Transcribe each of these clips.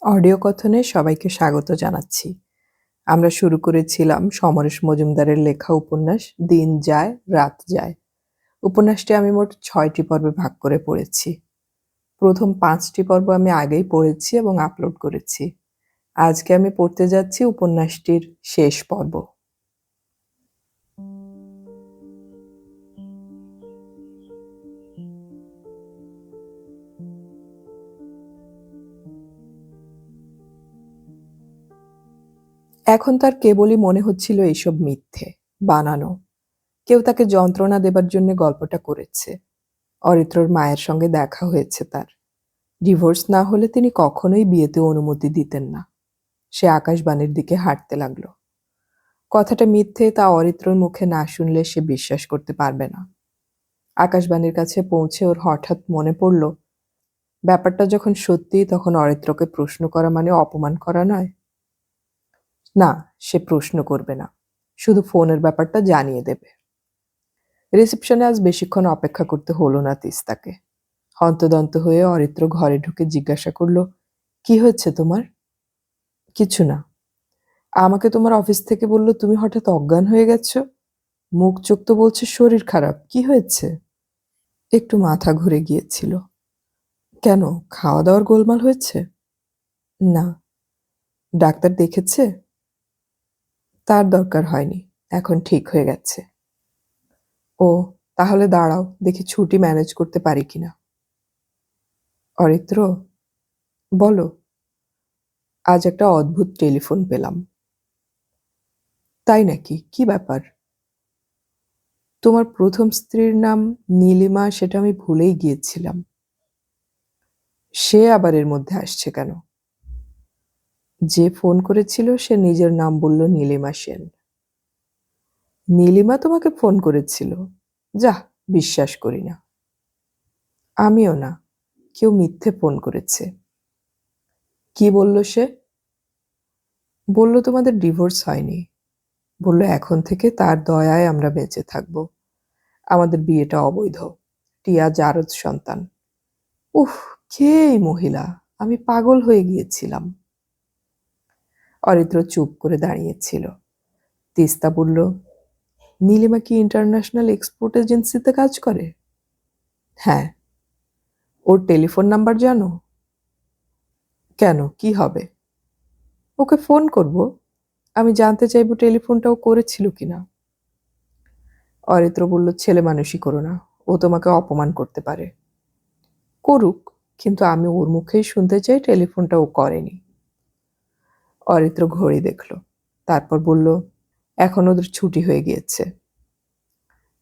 Audio কথনে সবাইকে স্বাগত জানাচ্ছি। আমরা শুরু করেছিলাম সমরেশ মজুমদারের লেখা উপন্যাস দিন যায় রাত যায়। উপন্যাসটি আমি মোট ৬টি পর্বে ভাগ করে পড়েছি। প্রথম ৫টি পর্ব আমি আগেই পড়েছি এবং আপলোড করেছি। আজকে আমি পড়তে যাচ্ছি উপন্যাসটির শেষ পর্ব। এখন তার কেবলই মনে হচ্ছিল এইসব মিথ্যে, বানানো। কেউ তাকে যন্ত্রণা দেবার জন্য গল্পটা করেছে। অরিত্রর মায়ের সঙ্গে দেখা হয়েছে তার। ডিভোর্স না হলে তিনি কখনোই বিয়েতে অনুমতি দিতেন না। সে আকাশবাণীর দিকে হাঁটতে লাগলো। কথাটা মিথ্যে তা অরিত্রর মুখে না শুনলে সে বিশ্বাস করতে পারবে না। আকাশবাণীর কাছে পৌঁছে ওর হঠাৎ মনে পড়ল, ব্যাপারটা যখন সত্যি তখন অরিত্রকে প্রশ্ন করা মানে অপমান করা নয়। না, সে প্রশ্ন করবে না, শুধু ফোনের ব্যাপারটা জানিয়ে দেবে। রিসেপশনে আজ বেশিক্ষণ অপেক্ষা করতে হলো না তিস্তাকে। হন্তদন্ত হয়ে অরিত্র ঘরে ঢুকে জিজ্ঞাসা করল, কি হয়েছে তোমার? কিছু না। আমাকে তোমার অফিস থেকে বলল তুমি হঠাৎ অজ্ঞান হয়ে গেছো। মুখ চোখ তো বলছে শরীর খারাপ, কি হয়েছে? একটু মাথা ঘুরে গিয়েছিল। কেন, খাওয়া দাওয়ার গোলমাল হয়েছে? না। ডাক্তার দেখেছে? তার দরকার হয়নি, এখন ঠিক হয়ে গেছে। ও, তাহলে দাঁড়াও, দেখি ছুটি ম্যানেজ করতে পারি কিনা। অরিত্র, বলো। আজ একটা অদ্ভুত টেলিফোন পেলাম। তাই নাকি? কি ব্যাপার? তোমার প্রথম স্ত্রীর নাম নীলিমা, সেটা আমি ভুলেই গিয়েছিলাম। সে আবার এর মধ্যে আসছে কেন? যে ফোন করেছিল সে নিজের নাম বলল নীলিমা সেন। নীলিমা তোমাকে ফোন করেছিল? যাহ, বিশ্বাস করি না। আমিও না, কেউ মিথ্যে ফোন করেছে। কি বলল সে? বলল তোমাদের ডিভোর্স হয়নি। বলল এখন থেকে তার দয়ায় আমরা বেঁচে থাকব। আমাদের বিয়েটা অবৈধ। টিয়া জারদ সন্তান। উফ, কে এই মহিলা? আমি পাগল হয়ে গিয়েছিলাম। অরিত্র চুপ করে দাঁড়িয়েছিল। তিস্তা বলল, নীলিমা কি ইন্টারন্যাশনাল এক্সপোর্ট এজেন্সিতে কাজ করে? হ্যাঁ। ওর টেলিফোন নাম্বার জানো? কেন, কি হবে? ওকে ফোন করব। আমি জানতে চাইব টেলিফোনটাও করেছিল কিনা। অরিত্র বলল, ছেলে মানুষই করো না, ও তোমাকে অপমান করতে পারে। করুক, কিন্তু আমি ওর মুখেই শুনতে চাই টেলিফোনটা ও করেনি। অরিত্র ঘড়ি দেখল, তারপর বলল, এখন ওদের ছুটি হয়ে গিয়েছে।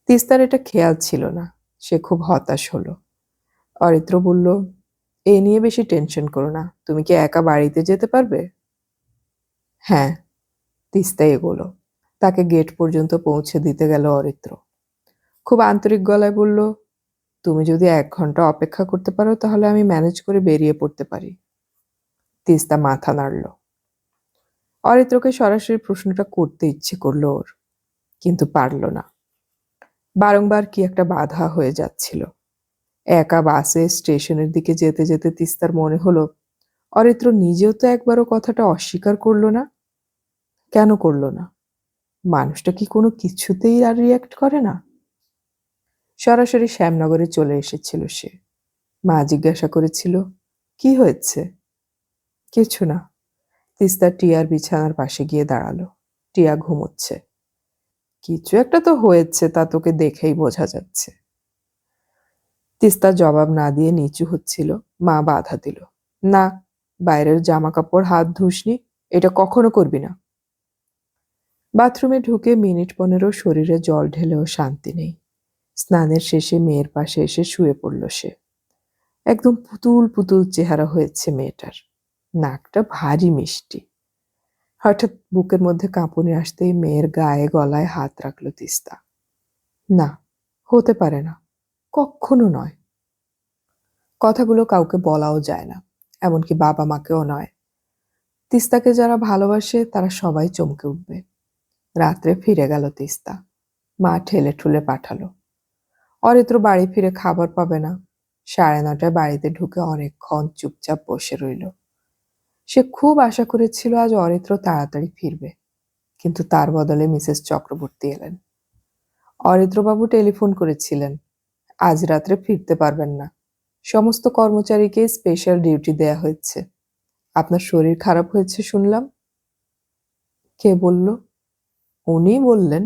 তিস্তার এটা খেয়াল ছিল না। সে খুব হতাশ হলো। অরিত্র বলল, এ নিয়ে বেশি টেনশন করো না, তুমি কি একা বাড়িতে যেতে পারবে? হ্যাঁ। তিস্তা এগোলো। তাকে গেট পর্যন্ত পৌঁছে দিতে গেল অরিত্র। খুব আন্তরিক গলায় বলল, তুমি যদি 1 ঘন্টা অপেক্ষা করতে পারো তাহলে আমি ম্যানেজ করে বেরিয়ে পড়তে পারি। তিস্তা মাথা নাড়ল। অরিত্রকে সরাসরি প্রশ্নটা করতে ইচ্ছে করলো ওর, কিন্তু পারল না। বারংবার কি একটা বাধা হয়ে যাচ্ছিল। একা বাসে স্টেশনের দিকে যেতে যেতে তিস্তার মনে হলো, অরিত্র নিজেও তো একবারও কথাটা অস্বীকার করলো না। কেন করলো না? মানুষটা কি কোনো কিছুতেই আর রিয়াক্ট করে না? সরাসরি শ্যামনগরে চলে এসেছিল সে। মা জিজ্ঞাসা করেছিল, কি হয়েছে? কিছু না। তিস্তা টিয়ার বিছানার পাশে গিয়ে দাঁড়ালো। টিয়া ঘুমোচ্ছে। কিছু একটা তো হয়েছে, তা তোকে দেখেই বোঝা যাচ্ছে। তিস্তা জবাব না দিয়ে নিচু হচ্ছিল। মা বাধা দিল, না, বাইরের জামা কাপড় হাত ধুসনি, এটা কখনো করবি না। বাথরুমে ঢুকে মিনিট 15 শরীরে জল ঢেলেও শান্তি নেই। স্নানের শেষে মেয়ের পাশে এসে শুয়ে পড়ল সে। একদম পুতুল পুতুল চেহারা হয়েছে মেয়েটার। নাকটা ভারী মিষ্টি। হঠাৎ বুকের মধ্যে কাঁপুনি আসতেই মেয়ের গায়ে গলায় হাত রাখল তিস্তা। না, হতে পারে না, কখনো নয়। কথাগুলো কাউকে বলাও যায় না, এমনকি বাবা মাকেও নয়। তিস্তাকে যারা ভালোবাসে তারা সবাই চমকে উঠবে। রাত্রে ফিরে গেল তিস্তা। মা ঠেলে ঠুলে পাঠালো। অরিত্র বাড়ি ফিরে খাবার পাবে না। 9:30টায় বাড়িতে ঢুকে অনেকক্ষণ চুপচাপ বসে রইল। সে খুব আশা করেছিল আজ অরিত্র তাড়াতাড়ি ফিরবে, কিন্তু তার বদলে মিসেস চক্রবর্তী এলেন। অরিত্রবাবু টেলিফোন করেছিলেন, আজ রাত্রে ফিরতে পারবেন না। সমস্ত কর্মচারীকে স্পেশাল ডিউটি দেয়া হয়েছে। আপনার শরীর খারাপ হয়েছে শুনলাম। কে বলল? উনি বললেন।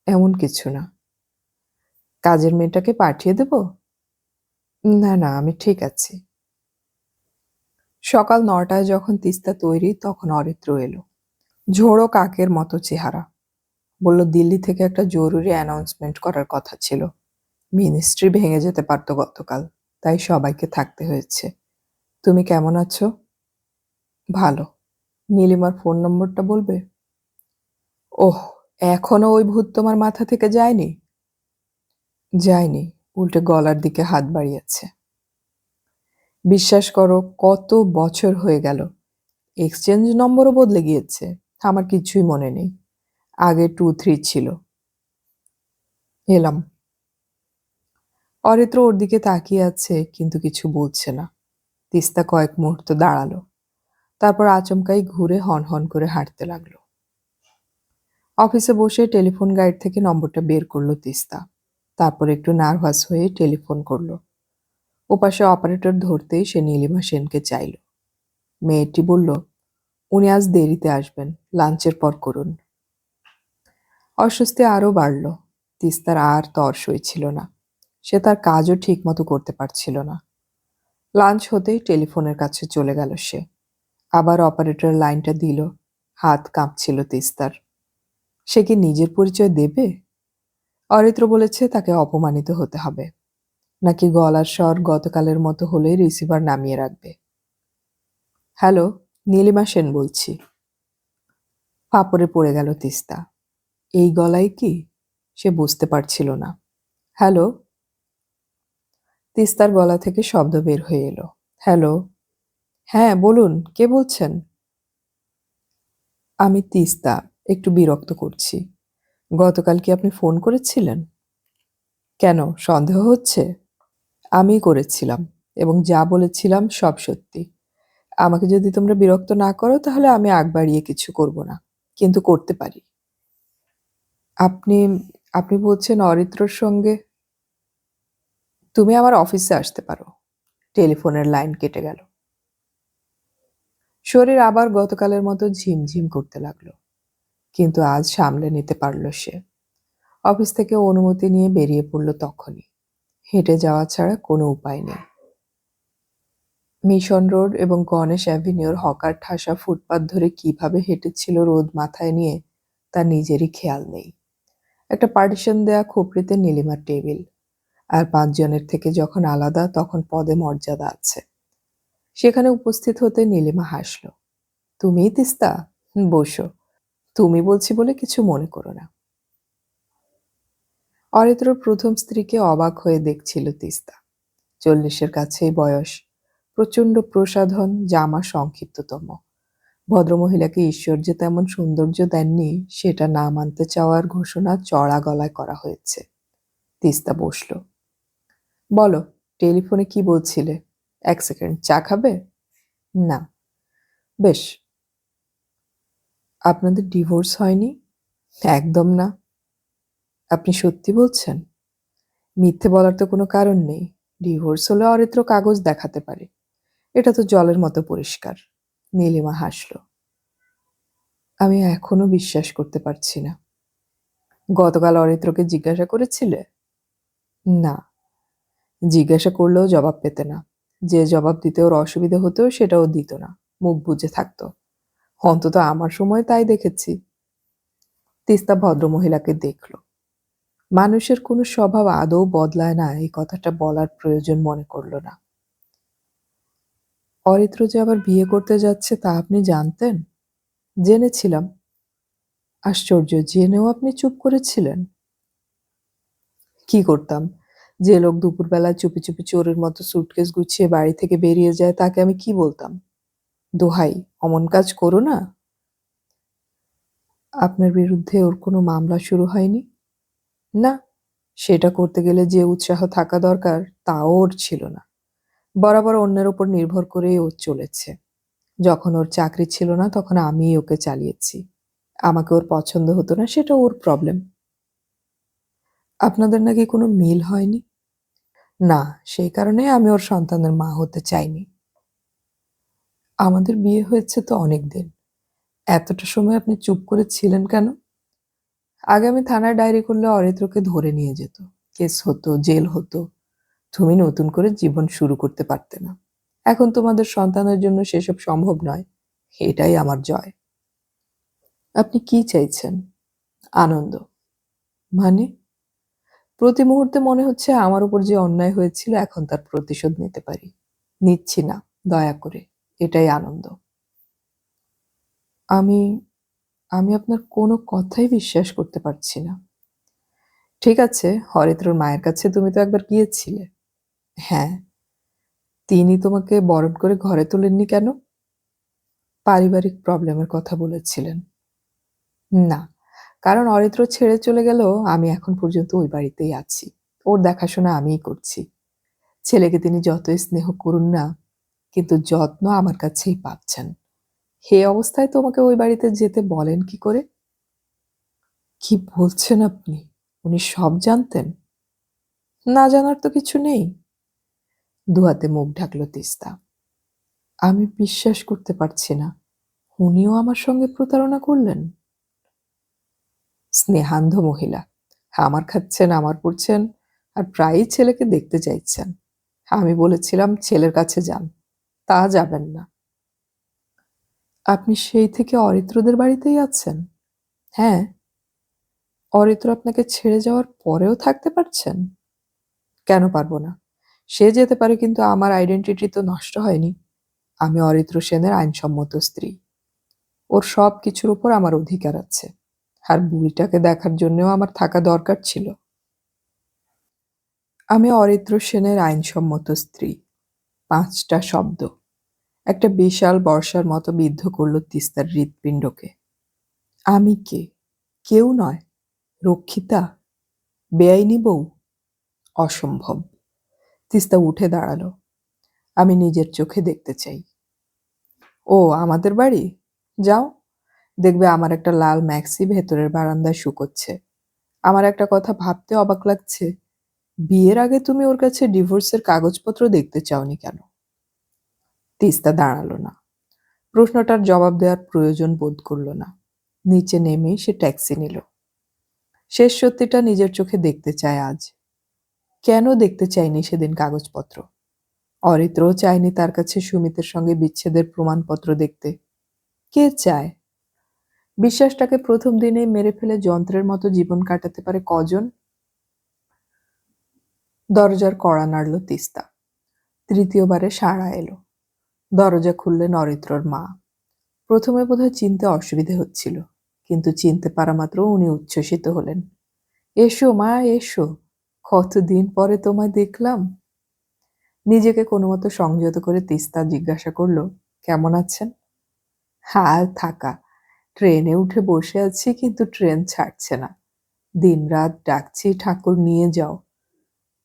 এমন কিছু না। কাজের মেয়েটাকে পাঠিয়ে দেব? না না, আমি ঠিক আছি। সকাল 9টায় যখন তিস্তা তৈরি তখন অরিত্র এলো। ঝোড়ো কাকের মতো চেহারা। বলল দিল্লি থেকে একটা জরুরি অ্যানাউন্সমেন্ট করার কথা ছিল। মিনিস্ট্রি ভেঙে যেতে পারত গতকাল, তাই সবাইকে থাকতে হয়েছে। তুমি কেমন আছো? ভালো। নীলিমার ফোন নম্বরটা বলবে? ওহ, এখনো ওই ভূত তোমার মাথা থেকে যায়নি? যায়নি, উল্টে গলার দিকে হাত বাড়িয়েছে। বিশ্বাস করো, কত বছর হয়ে গেল, এক্সচেঞ্জ নম্বরও বদলে গিয়েছে। আমার কিছুই মনে নেই। আগে 2-3 ছিল। এলাম। অরিত্র ওর দিকে তাকিয়ে আছে, কিন্তু কিছু বলছে না। তিস্তা কয়েক মুহূর্ত দাঁড়ালো, তারপর আচমকাই ঘুরে হন হন করে হাঁটতে লাগলো। অফিসে বসে টেলিফোন গাইড থেকে নম্বরটা বের করলো তিস্তা। তারপর একটু নার্ভাস হয়ে টেলিফোন করলো। ওপাশে অপারেটর ধরতেই সে নীলিমা সেনকে চাইল। মেয়েটি বলল, উনি আজ দেরিতে আসবেন, লাঞ্চের পর করুন। অস্বস্তি আরও বাড়ল। তিস্তার আর তর সইছিল না। সে তার কাজও ঠিক মতো করতে পারছিল না। লাঞ্চ হতেই টেলিফোনের কাছে চলে গেল সে। আবার অপারেটর লাইনটা দিল। হাত কাঁপছিল তিস্তার। সে কি নিজের পরিচয় দেবে? অরিত্র বলেছে তাকে অপমানিত হতে হবে, নাকি গলার স্বর গতকালের মতো হলে রিসিভার নামিয়ে রাখবে। হ্যালো, নীলিমা সেন বলছি। ফাপড়ে পড়ে গেল তিস্তা। এই গলায় কি? সে বুঝতে পারছিল না। হ্যালো। তিস্তার গলা থেকে শব্দ বের হয়ে এলো। হ্যালো। হ্যাঁ বলুন, কে বলছেন? আমি তিস্তা, একটু বিরক্ত করছি। গতকাল কি আপনি ফোন করেছিলেন? কেন, সন্দেহ হচ্ছে? আমি করেছিলাম, এবং যা বলেছিলাম সব সত্যি। আমাকে যদি তোমরা বিরক্ত না করো তাহলে আমি আগ বাড়িয়ে কিছু করব না, কিন্তু করতে পারি। আপনি আপনি বলছেন অরিত্রর সঙ্গে? তুমি আমার অফিসে আসতে পারো। টেলিফোনের লাইন কেটে গেল। শরীর আবার গতকালের মতো ঝিমঝিম করতে লাগলো, কিন্তু আজ সামলে নিতে পারল সে। অফিস থেকে অনুমতি নিয়ে বেরিয়ে পড়ল তখনই। হেঁটে যাওয়া ছাড়া কোনো উপায় নেই। মিশন রোড এবং গণেশ অ্যাভিনিউর হকার ঠাসা ফুটপাত ধরে কিভাবে হেঁটেছিল রোদ মাথায় নিয়ে তার নিজেরই খেয়াল নেই। একটা পার্টিশন দেয়া খোপড়িতে নীলিমার টেবিল, আর 5 জনের থেকে যখন আলাদা তখন পদে মর্যাদা আছে। সেখানে উপস্থিত হতে নীলিমা হাসল। তুমিই তিস্তা? বসো। তুমি বলছি বলে কিছু মনে করো না। অরিত্রর প্রথম স্ত্রীকে অবাক হয়ে দেখছিল তিস্তা। 40-এর কাছেই বয়স, প্রচণ্ড প্রসাধন, জামা সংক্ষিপ্ততম। ভদ্রমহিলাকে ঈশ্বর যে তেমন সৌন্দর্য দেননি সেটা না মানতে চাওয়ার ঘোষণা চড়া গলায় করা হয়েছে। তিস্তা বসল। বলো, টেলিফোনে কি বলছিলে? 1 সেকেন্ড, চা খাবে? না। বেশ। আপনাদের ডিভোর্স হয়নি? একদম না। আপনি সত্যি বলছেন? মিথ্যে বলার তো কোনো কারণ নেই। ডিভোর্স হলে অরিত্র কাগজ দেখাতে পারে। এটা তো জলের মতো পরিষ্কার। নীলিমা হাসল। আমি এখনো বিশ্বাস করতে পারছি না। গতকাল অরিত্রকে জিজ্ঞাসা করেছিলে? না। জিজ্ঞাসা করলেও জবাব পেতে না। যে জবাব দিতে ওর অসুবিধে হতো সেটাও দিত না, মুখ বুজে থাকতো। অন্তত আমার সময় তাই দেখেছি। তিস্তা ভদ্রমহিলাকে দেখল। মানুষের কোনো স্বভাব আদৌ বদলায় না, এই কথাটা বলার প্রয়োজন মনে করল না। অরিত্র যে আবার বিয়ে করতে যাচ্ছে তা আপনি জানতেন? জেনেছিলাম। আশ্চর্য, জেনেও আপনি চুপ করেছিলেন। কি করতাম? যে লোক দুপুরবেলা চুপি চুপি চোরের মতো সুটকেস গুছিয়ে বাড়ি থেকে বেরিয়ে যায় তাকে আমি কি বলতাম? দোহাই, অমন কাজ করো না। আপনার বিরুদ্ধে ওর কোনো মামলা শুরু হয়নি? না। সেটা করতে গেলে যে উৎসাহ থাকা দরকার তাও ওর ছিল না। বরাবর অন্যের ওপর নির্ভর করেই ও চলেছে। যখন ওর চাকরি ছিল না তখন আমিই ওকে চালিয়েছি। আমাকে ওর পছন্দ হতো না, সেটা ওর প্রবলেম। আপনাদের নাকি কোনো মিল হয়নি? না, সেই কারণে আমি ওর সন্তানের মা হতে চাইনি। আমাদের বিয়ে হয়েছে তো অনেক দিন। এতটা সময় আপনি চুপ করে ছিলেন কেন? আগে আমি থানায় ডায়েরি করলে অরিত্রকে ধরে নিয়ে যেত। কেস হতো, জেল হতো। তুমি নতুন করে জীবন শুরু করতে পারতে না। এখন তোমাদের সন্তানের জন্য সেসব সম্ভব নয়। এটাই আমার জয়। আপনি কি চাইছেন? আনন্দ। মানে? প্রতি মুহূর্তে মনে হচ্ছে আমার উপর যে অন্যায় হয়েছিল এখন তার প্রতিশোধ নিতে পারি। নিচ্ছি না, দয়া করে। এটাই আনন্দ। আমি আমি আপনার কোনো কথাই বিশ্বাস করতে পারছি না। ঠিক আছে, হরিত্রর মায়ের কাছে তুমি তো একবার গিয়েছিলে। হ্যাঁ। তিনি তোমাকে বরণ করে ঘরে তোলেননি কেন? পারিবারিক প্রবলেমের কথা বলেছিলেন। না, কারণ অরিত্র ছেড়ে চলে গেলেও আমি এখন পর্যন্ত ওই বাড়িতেই আছি। ওর দেখাশোনা আমিই করছি। ছেলেকে তিনি যতই স্নেহ করুন না, কিন্তু যত্ন আমার কাছেই পাচ্ছেন। হে অবস্থায় তোমাকে ওই বাড়িতে যেতে বলেন কি করে? কি বলছেন আপনি? উনি সব জানতেন? না জানার তো কিছু নেই। দুহাতে মুখ ঢাকল তিস্তা। আমি বিশ্বাস করতে পারছি না। উনিও আমার সঙ্গে প্রতারণা করলেন? স্নেহান্ধ মহিলা। আমার খাচ্ছেন, আমার পড়ছেন, আর প্রায়ই ছেলেকে দেখতে চাইছেন। আমি বলেছিলাম ছেলের কাছে যান। তা যাবেন না। আপনি সেই থেকে অরিত্রদের বাড়িতেই আছেন? হ্যাঁ। অরিত্র আপনাকে ছেড়ে যাওয়ার পরেও থাকতে পারছেন? কেন পারবো না? সে যেতে পারে, কিন্তু আমার আইডেন্টিটি তো নষ্ট হয়নি। আমি অরিত্র সেনের আইনসম্মত স্ত্রী। ওর সব কিছুর উপর আমার অধিকার আছে। আর বুড়িটাকে দেখার জন্যও আমার থাকা দরকার ছিল। আমি অরিত্র সেনের আইনসম্মত স্ত্রী। ৫টা শব্দ একটা বিশাল বর্ষার মতো বিদ্ধ করল তিস্তার হৃৎপিণ্ডকে। আমি কে? কেউ নয়। রক্ষিতা? বেআইনি বউ? অসম্ভব। তিস্তা উঠে দাঁড়ালো। আমি নিজের চোখে দেখতে চাই। ও আমাদের বাড়ি? যাও, দেখবে আমার একটা লাল ম্যাক্সি ভেতরের বারান্দায় শুকোচ্ছে। আমার একটা কথা ভাবতে অবাক লাগছে, বিয়ের আগে তুমি ওর কাছে ডিভোর্সের কাগজপত্র দেখতে চাওনি কেন? তিস্তা দাঁড়ালো না। প্রশ্নটার জবাব দেওয়ার প্রয়োজন বোধ করল না। নিচে নেমেই সে ট্যাক্সি নিল। শেষ সত্যিটা নিজের চোখে দেখতে চায় আজ। কেন দেখতে চায়নি সেদিন কাগজপত্র? অরিত্রও চায়নি তার কাছে সুমিতের সঙ্গে বিচ্ছেদের প্রমাণপত্র দেখতে। কে চায়? বিশ্বাসটাকে প্রথম দিনেই মেরে ফেলে যন্ত্রের মতো জীবন কাটাতে পারে কজন? দরজার কড়া নাড়ল তিস্তা। তৃতীয়বারে সাড়া এলো। দরজা খুললেন অরিত্রর মা। প্রথমে বোধহয় চিনতে অসুবিধে হচ্ছিল, কিন্তু চিনতে পারা মাত্র উনি উচ্ছ্বসিত হলেন। এসো মা, এসো। কতদিন পরে তোমায় দেখলাম। নিজেকে কোনো মতো সংযত করে তিস্তা জিজ্ঞাসা করল, কেমন আছেন? আর থাকা, ট্রেনে উঠে বসে আছি, কিন্তু ট্রেন ছাড়ছে না। দিনরাত ডাকছি ঠাকুর নিয়ে যাও।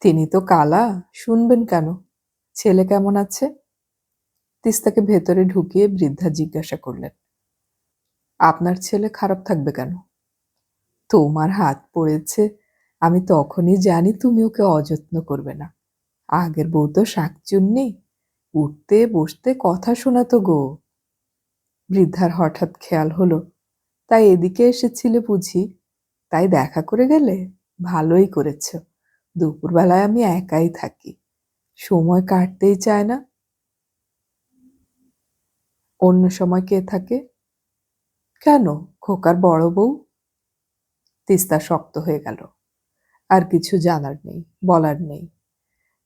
তিনি তো কালা, শুনবেন কেন? ছেলে কেমন আছে? তিস্তাকে ভেতরে ঢুকিয়ে বৃদ্ধা জিজ্ঞাসা করলেন, আপনার ছেলে খারাপ থাকবে কেন? তোমার হাত পড়েছে, আমি তখনই জানি তুমি ওকে অযত্ন করবে না। আগের বউ তো শাকচুন্নি, উঠতে বসতে কথা শোনাতো গো। বৃদ্ধার হঠাৎ খেয়াল হলো, তাই এদিকে এসেছিলে বুঝি? তাই দেখা করে গেলে? ভালোই করেছ। দুপুরবেলায় আমি একাই থাকি, সময় কাটতেই চায় না। অন্য সময় কে থাকে? কেন, খোকার বড় বউ? তিস্তা শক্ত হয়ে গেল। আর কিছু জানার নেই, বলার নেই।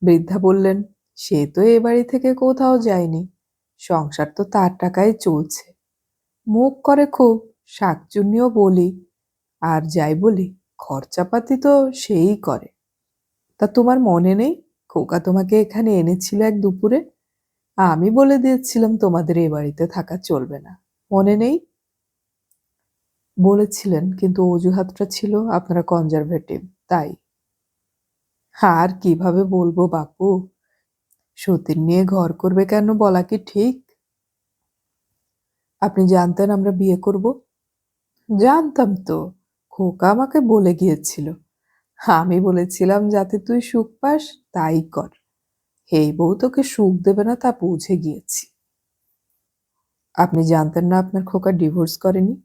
বৃদ্ধা বললেন, সে তো এ বাড়ি থেকে কোথাও যায়নি। সংসার তো তার টাকায় চলছে। মুখ করে খুব, শাকচুন্নিও বলি। আর যাই বলি, খরচাপাতি তো সেই করে। তা তোমার মনে নেই, খোকা তোমাকে এখানে এনেছিল এক দুপুরে? আমি বলে দিয়েছিলাম তোমাদের এ বাড়িতে থাকা চলবে না। মনে নেই? বলেছিলেন, কিন্তু অজুহাতটা ছিল আপনারা কনজারভেটিভ, তাই। আর কিভাবে বলবো বাপু? সতীন নিয়ে ঘর করবে কেন বলা কি ঠিক? আপনি জানতেন আমরা বিয়ে করব? জানতাম তো। খোকা আমাকে বলে গিয়েছিল। আমি বলেছিলাম যাতে তুই সুখ পাস তাই কর। এই বউ তোকে সুখ দেবে না তা বুঝে গিয়েছি। আপনি জানতেন না আপনার খোকা ডিভোর্স করেনি?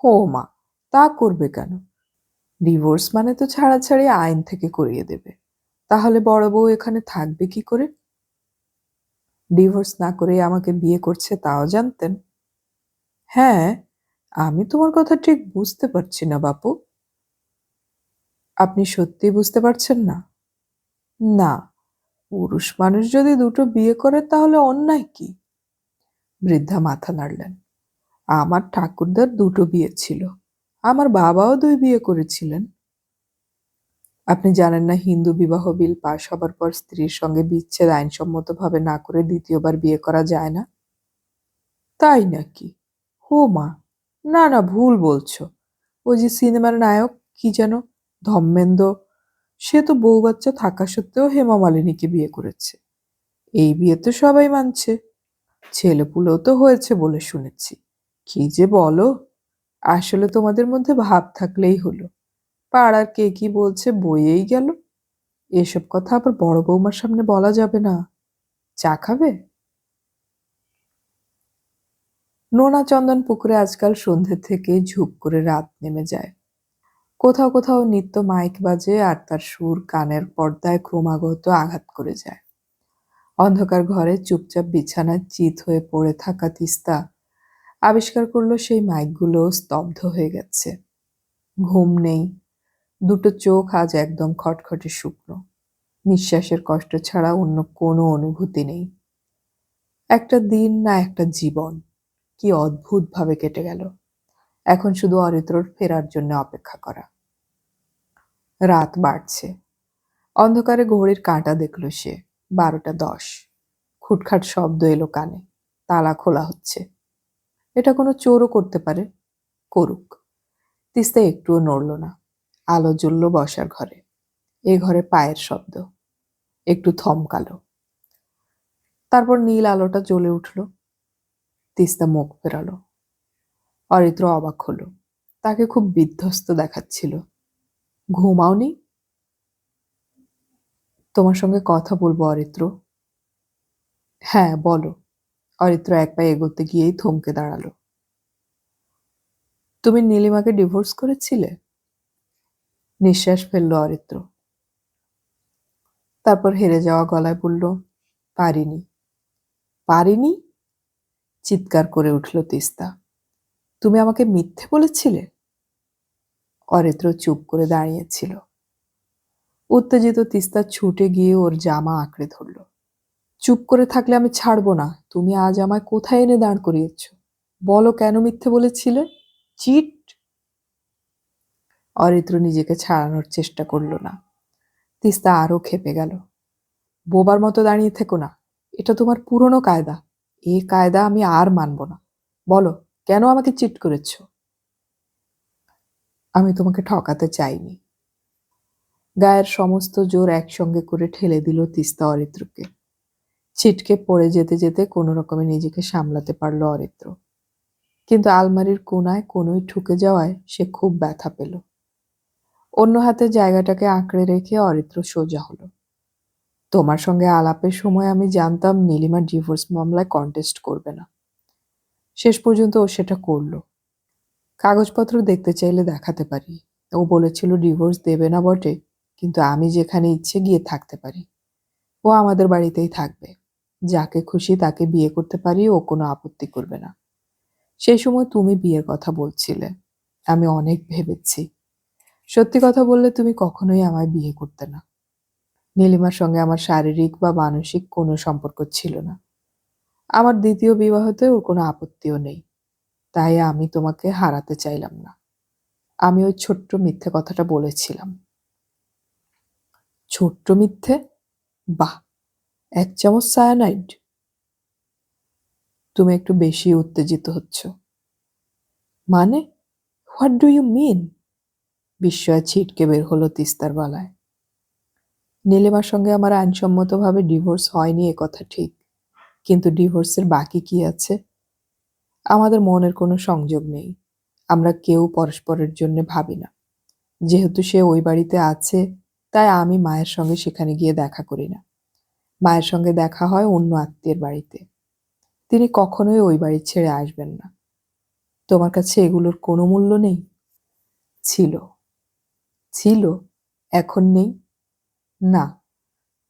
ও মা, তা করবে কেন? ডিভোর্স মানে তো ছাড়াছাড়ি আইন থেকে করিয়ে দেবে। তাহলে বড় বউ এখানে থাকবে কি করে? ডিভোর্স না করে আমাকে বিয়ে করছে তাও জানতেন? হ্যাঁ, আমি তোমার কথা ঠিক বুঝতে পারছি না বাপু। আপনি সত্যি বুঝতে পারছেন না? না, পুরুষ মানুষ যদি দুটো বিয়ে করে তাহলে অন্যায় কি? বৃদ্ধা মাথা নাড়লেন। আমার ঠাকুরদার দুটো বিয়ে ছিল। আমার বাবাও 2 বিয়ে করেছিলেন। আপনি জানেন না হিন্দু বিবাহ বিল পাশ হবার পর স্ত্রীর সঙ্গে বিচ্ছেদ আইনসম্মতভাবে না করে দ্বিতীয়বার বিয়ে করা যায় না? তাই নাকি? ও মা! না, না, ভুল বলছো। ওই যে সিনেমার নায়ক কি যেন ধর্মেন্দ্র, সে তো বউ বাচ্চা থাকা সত্ত্বেও হেমা মালিনীকে বিয়ে করেছে। এই বিয়ে তো সবাই মানছে। ছেলেপুলেও তো হয়েছে বলে শুনেছি। কি যে বলো! আসলে তোমাদের মধ্যে ভাব থাকলেই হলো। পাড়ার কে কি বলছে বয়েই গেল। এসব কথা আবার বড় বৌমার সামনে বলা যাবে না। চা খাবে? নোনা চন্দন পুকুরে আজকাল সন্ধ্যে থেকে ঝুপ করে রাত নেমে যায়। কোথাও কোথাও নিত্য মাইক বাজে আর তার সুর কানের পর্দায় ক্রমাগত আঘাত করে যায়। অন্ধকার ঘরে চুপচাপ বিছানায় চিত হয়ে পড়ে থাকা তিস্তা আবিষ্কার করলো সেই মাইকগুলো স্তব্ধ হয়ে গেছে। ঘুম নেই, দুটো চোখ আজ একদম খটখটে শুকনো। নিঃশ্বাসের কষ্ট ছাড়া অন্য কোনো অনুভূতি নেই। একটা দিন না একটা জীবন কি অদ্ভুতভাবে কেটে গেল। এখন শুধু অরিত্রর ফেরার জন্য অপেক্ষা করা। রাত বাড়ছে। অন্ধকারে ঘড়ির কাঁটা দেখল সে। 12টা 10। খুটখাট শব্দ এলো কানে। তালা খোলা হচ্ছে। এটা কোনো চোরও করতে পারে। করুক। তিস্তা একটুও নড়ল না। আলো জ্বলল বসার ঘরে। এ ঘরে পায়ের শব্দ। একটু থমকালো। তারপর নীল আলোটা জ্বলে উঠল। তিস্তা মুখ ফেরালো। অরিত্র অবাক হলো। তাকে খুব বিধ্বস্ত দেখাচ্ছিল। ঘুমাওনি? তোমার সঙ্গে কথা বলবো অরিত্র। হ্যাঁ, বলো। অরিত্র এক পায়ে এগোতে গিয়েই থমকে দাঁড়ালো। তুমি নীলিমাকে ডিভোর্স করেছিলে? নিঃশ্বাস ফেলল অরিত্র। তারপর হেরে যাওয়া গলায় বলল, পারিনি। পারিনি? চিৎকার করে উঠল তিস্তা। তুমি আমাকে মিথ্যে বলেছিলে? অরিত্র চুপ করে দাঁড়িয়েছিল। উত্তেজিত তিস্তা ছুটে গিয়ে ওর জামা আঁকড়ে ধরল। চুপ করে থাকলে আমি ছাড়বো না। তুমি আজ আমায় কোথায় এনে দাঁড় করিয়েছ? বলো কেন মিথ্যে বলেছিলে? চিট! অরিত্র নিজেকে ছাড়ানোর চেষ্টা করল না। তিস্তা আরো ক্ষেপে গেল। বোবার মতো দাঁড়িয়ে থেকো না। এটা তোমার পুরনো কায়দা। এই কায়দা আমি আর মানব না। বলো, কেন আমাকে চিট করেছ? আমি তোমাকে ঠকাতে চাইনি। গায়ের সমস্ত জোর একসঙ্গে করে ঠেলে দিল তিস্তা অরিত্রকে। ছিটকে পড়ে যেতে যেতে কোনো রকমে নিজেকে সামলাতে পারল অরিত্র। কিন্তু আলমারির কোনায় কোনোই ঠুকে যাওয়ায় সে খুব ব্যথা পেল। অন্য হাতে জায়গাটাকে আঁকড়ে রেখে অরিত্র সোজা হলো। তোমার সঙ্গে আলাপের সময় আমি জানতাম নীলিমা ডিভোর্স মামলায় কন্টেস্ট করবে না। শেষ পর্যন্ত ও সেটা করলো। কাগজপত্র দেখতে চাইলে দেখাতে পারি। ও বলেছিল ডিভোর্স দেবে না বটে, কিন্তু আমি যেখানে ইচ্ছে গিয়ে থাকতে পারি। ও আমাদের বাড়িতেই থাকবে। যাকে খুশি তাকে বিয়ে করতে পারি, ও কোনো আপত্তি করবে না। সেই সময় তুমি বিয়ের কথা বলছিলে। আমি অনেক ভেবেছি। সত্যি কথা বললে তুমি কখনোই আমায় বিয়ে করতে না। নীলিমার সঙ্গে আমার শারীরিক বা মানসিক কোনো সম্পর্ক ছিল না। আমার দ্বিতীয় বিবাহতে ওর কোনো আপত্তিও নেই। তাই আমি তোমাকে হারাতে চাইলাম না। আমি ওই ছোট্ট মিথ্যে কথাটা বলেছিলাম। ছোট্ট মিথ্যে? বাহ! 1 চামচ সায়ানাইড? তুমি একটু বেশি উত্তেজিত হচ্ছ। মানে? What do you mean? বিস্ময়ে ছিটকে বের হলো তিস্তার গলায়। নীলিমার সঙ্গে আমার আইনসম্মতভাবে ডিভোর্স হয়নি এ কথা ঠিক, কিন্তু ডিভোর্সের বাকি কি আছে? আমাদের মনের কোনো সংযোগ নেই। আমরা কেউ পরস্পরের জন্য ভাবি না। যেহেতু সে ওই বাড়িতে আছে, তাই আমি মায়ের সঙ্গে সেখানে গিয়ে দেখা করি না। মায়ের সঙ্গে দেখা হয় অন্য আত্মীয়ের বাড়িতে। তিনি কখনোই ওই বাড়ি ছেড়ে আসবেন না। তোমার কাছে এগুলোর কোনো মূল্য নেই? ছিল। ছিল? এখন নেই? না।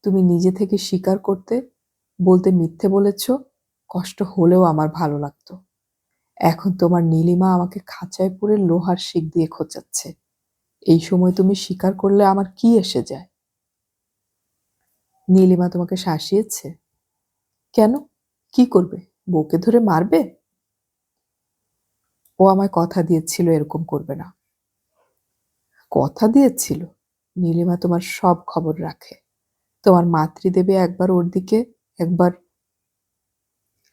তুমি নিজে থেকে স্বীকার করতে, বলতে মিথ্যে বলেছ, কষ্ট হলেও আমার ভালো লাগতো। এখন তোমার নীলিমা আমাকে খাঁচায় পুরে লোহার শিক দিয়ে খোঁচাচ্ছে। এই সময় তুমি স্বীকার করলে আমার কি এসে যায়? নীলিমা তোমাকে শাসিয়েছে? কেন? কি করবে? বউকে ধরে মারবে? ও আমায় কথা দিয়েছিল এরকম করবে না। কথা দিয়েছিল? নীলিমা তোমার সব খবর রাখে। তোমার মাতৃদেবী একবার ওর দিকে, একবার।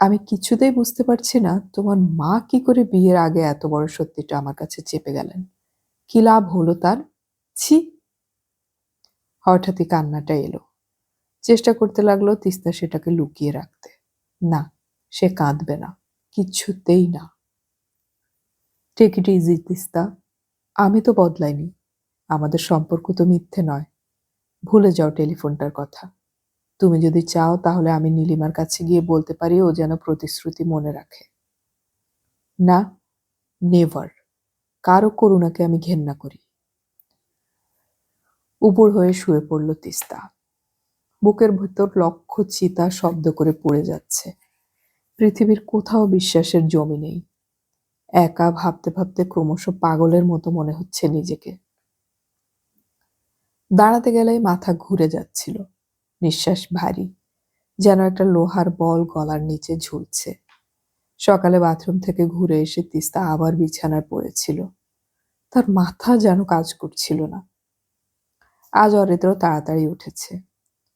আমি কিছুতেই বুঝতে পারছি না তোমার মা কি করে বিয়ের আগে এত বড় সত্যিটা আমার কাছে চেপে গেলেন। কি লাভ হলো তার? ছি! হঠাৎই কান্নাটা এলো। চেষ্টা করতে লাগলো তিস্তা সেটাকে লুকিয়ে রাখতে। না, সে কাঁদবে না, কিছুতেই না। Take it easy Teesta. আমি তো বদলাইনি। আমাদের সম্পর্ক তো মিথ্যে নয়। ভুলে যাও টেলিফোনটার কথা। তুমি যদি চাও তাহলে আমি নীলিমার কাছে গিয়ে বলতে পারি ও যেন প্রতিশ্রুতি মনে রাখে। না, নেভার। কারো করুণাকে আমি ঘেন্না করি। উপর হয়ে শুয়ে পড়ল তিস্তা। বুকের ভেতর লক্ষ চিতা শব্দ করে পড়ে যাচ্ছে। পৃথিবীর কোথাও বিশ্বাসের জমি নেই। একা ভাবতে ভাবতে ক্রমশ পাগলের মতো মনে হচ্ছে নিজেকে। দাঁড়াতে গেলেই মাথা ঘুরে যাচ্ছিল। নিঃশ্বাস ভারী, যেন একটা লোহার বল গলার নিচে ঝুলছে। সকালে বাথরুম থেকে ঘুরে এসে তিস্তা আবার বিছানায় পড়েছিল। তার মাথা যেন কাজ করছিল না। আজ অরিত্র তাড়াতাড়ি উঠেছে।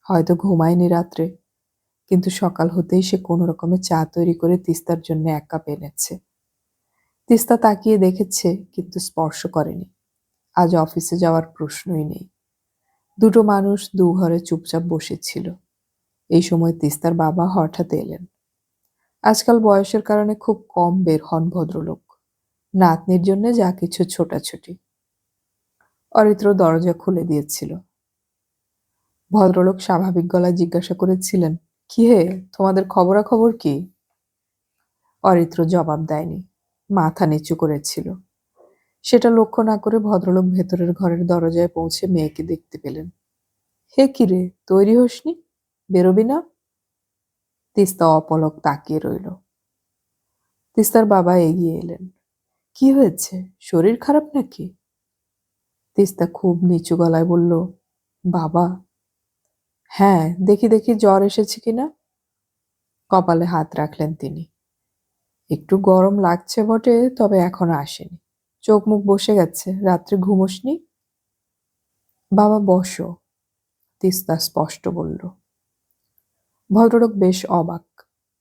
হয়তো ঘুমায়নি রাত্রে, কিন্তু সকাল হতেই সে কোনো রকমে চা তৈরি করে তিস্তার জন্য 1 কাপ এনেছে। তিস্তা তাকিয়ে দেখেছে, কিন্তু স্পর্শ করেনি। আজ অফিসে যাওয়ার প্রশ্নই নেই। দুটো মানুষ দুঘরে চুপচাপ বসেছিল। এই সময় তিস্তার বাবা হঠাৎ এলেন। আজকাল বয়সের কারণে খুব কম বের হন ভদ্রলোক। নাতনির জন্য যা কিছু ছোটাছুটি। অরিত্র দরজা খুলে দিয়েছিল। ভদ্রলোক স্বাভাবিক গলায় জিজ্ঞাসা করেছিলেন, কি হে, তোমাদের খবরাখবর কি? অরিত্র জবাব দেয়নি, মাথা নিচু করেছিল। সেটা লক্ষ্য না করে ভদ্রলোক ভেতরের ঘরের দরজায় পৌঁছে মেয়েকে দেখতে পেলেন। হে কি রে, তৈরি হসনি? বেরোবি না? তিস্তা অপলক তাকিয়ে রইল। তিস্তার বাবা এগিয়ে এলেন। কি হয়েছে, শরীর খারাপ নাকি? তিস্তা খুব নিচু গলায় বলল, বাবা। হ্যাঁ, দেখি দেখি জ্বর এসেছে কিনা। কপালে হাত রাখলেন তিনি। একটু গরম লাগছে বটে, তবে এখনো আসেনি। চোখ মুখ বসে গেছে, রাত্রে ঘুমোসনি? বাবা বসো, তিস্তা স্পষ্ট বলল। ভদ্রলোক বেশ অবাক।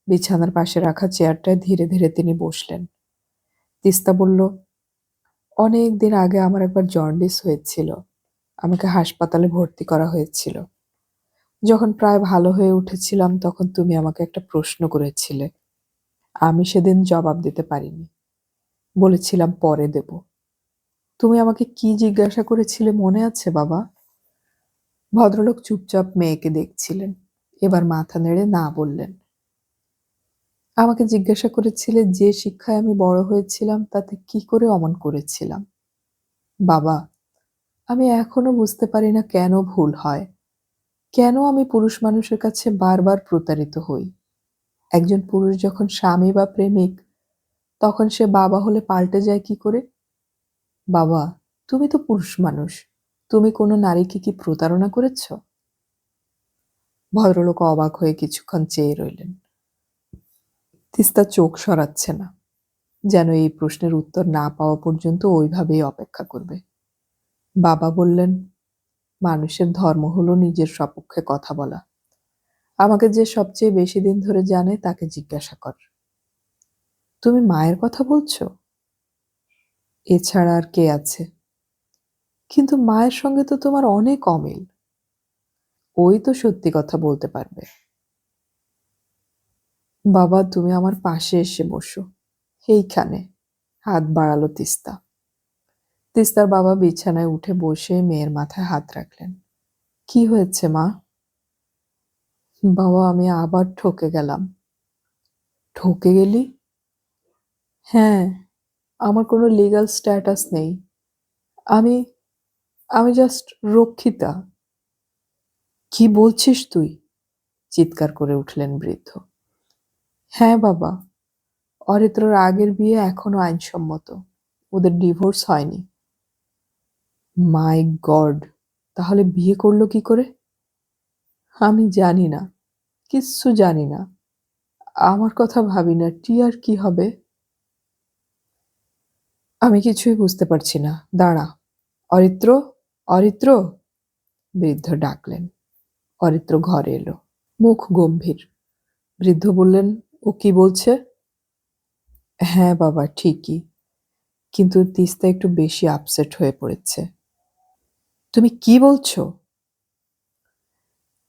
বিছানার পাশে রাখা চেয়ারটায় ধীরে ধীরে তিনি বসলেন। তিস্তা বলল, অনেক দিন আগে আমার একবার জন্ডিস হয়েছিল। আমাকে হাসপাতালে ভর্তি করা হয়েছিল। যখন প্রায় ভালো হয়ে উঠেছিলাম তখন তুমি আমাকে একটা প্রশ্ন করেছিলে। আমি সেদিন জবাব দিতে পারিনি। বলেছিলাম পরে দেব। তুমি আমাকে কি জিজ্ঞাসা করেছিলে মনে আছে বাবা? ভদ্রলোক চুপচাপ মেয়েকে দেখছিলেন। এবার মাথা নেড়ে না বললেন। আমাকে জিজ্ঞাসা করেছিলে যে শিক্ষায় আমি বড় হয়েছিলাম তাতে কি করে অমন করেছিলাম। বাবা, আমি এখনো বুঝতে পারি না কেন ভুল হয়। কেন আমি পুরুষ মানুষের কাছে বারবার প্রতারিত হই। একজন পুরুষ যখন স্বামী বা প্রেমিক, তখন সে বাবা হলে পাল্টে যায় কি করে? বাবা, তুমি তো পুরুষ মানুষ। তুমি কোনো নারীকে কি প্রতারণা করেছ? ভদ্রলোক অবাক হয়ে কিছুক্ষণ চেয়ে রইলেন। তিস্তা চোখ সরাচ্ছে না, যেন এই প্রশ্নের উত্তর না পাওয়া পর্যন্ত ওইভাবেই অপেক্ষা করবে। বাবা বললেন, মানুষের ধর্ম হলো নিজের সপক্ষে কথা বলা। আমাকে যে সবচেয়ে বেশি দিন ধরে জানে তাকে জিজ্ঞাসা কর। তুমি মায়ের কথা বলছো? এছাড়া আর কে আছে? কিন্তু মায়ের সঙ্গে তো তোমার অনেক অমিল। ওই তো সত্যি কথা বলতে পারবে। বাবা, তুমি আমার পাশে এসে বসো। এইখানে। হাত বাড়ালো তিস্তা। তিস্তার বাবা বিছানায় উঠে বসে মেয়ের মাথায় হাত রাখলেন। কি হয়েছে মা? বাবা, আমি আবার ঠকে গেলাম। ঠকে গেলি? হ্যাঁ, আমার কোনো লিগ্যাল স্ট্যাটাস নেই। আমি আমি জাস্ট রক্ষিতা। কি বলছিস তুই? চিৎকার করে উঠলেন বৃদ্ধ। হ্যাঁ বাবা, অরিত্রর আগের বিয়ে এখনো আইনসম্মত। ওদের ডিভোর্স হয়নি। মাই গড! তাহলে বিয়ে করলো কি করে? আমি জানি না, কিচ্ছু জানি না। আমার কথা ভাবি না, টিয়ার কি হবে? আমি কিছুই বুঝতে পারছি না। দাঁড়া। অরিত্র, অরিত্র! বৃদ্ধ ডাকলেন। অরিত্র ঘরে এলো, মুখ গম্ভীর। বৃদ্ধ বললেন, ও কি বলছে? হ্যাঁ বাবা, ঠিকই, কিন্তু তিস্তা একটু বেশি আপসেট হয়ে পড়েছে। তুমি কি বলছো?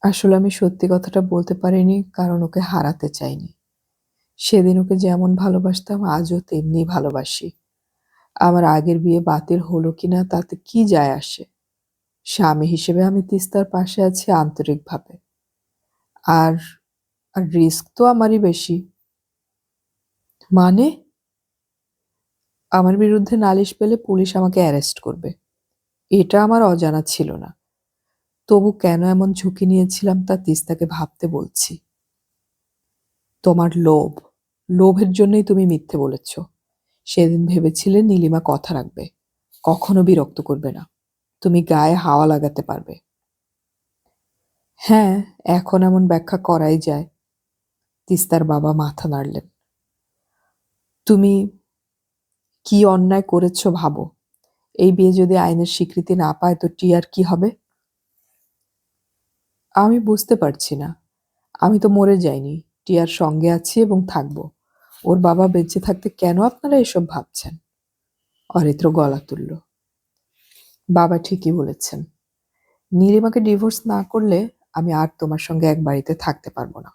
আসলে আমি সত্যি কথাটা বলতে পারিনি, কারণ ওকে হারাতে চাইনি। সেদিন ওকে যেমন ভালোবাসতাম আজও তেমনি ভালোবাসি। আমার আগের বিয়ে বাতিল হলো কিনা তাতে কি যায় আসে। স্বামী হিসেবে আমি তিস্তার পাশে আছি আন্তরিকভাবে। আর আর রিস্ক তো আমারই বেশি। মানে? আমার বিরুদ্ধে নালিশ পেলে পুলিশ আমাকে অ্যারেস্ট করবে। এটা আমার অজানা ছিল না। তবু কেন এমন ঝুঁকি নিয়েছিলাম তা তিস্তাকে ভাবতে বলছি। তোমার লোভ। লোভের জন্যই তুমি মিথ্যে বলেছ। সেদিন ভেবেছিলে নীলিমা কথা রাখবে, কখনো বিরক্ত করবে না, তুমি গায়ে হাওয়া লাগাতে পারবে। হ্যাঁ, এখন এমন ব্যাখ্যা করাই যায়। তিস্তার বাবা মাথা নাড়লেন। তুমি কি অন্যায় করেছ ভাবো। এই বিয়ে যদি আইনের স্বীকৃতি না পায় তো টিয়ার কি হবে? আমি বুঝতে পারছি না। আমি তো মরে যাইনি, টিয়ার সঙ্গে আছি এবং থাকবো। ওর বাবা বেঁচে থাকতে কেন আপনারা এসব ভাবছেন? অরিত্র গলা তুলল। বাবা ঠিকই বলেছেন। নীলিমাকে ডিভোর্স না করলে আমি আর তোমার সঙ্গে এক বাড়িতে থাকতে পারবো না।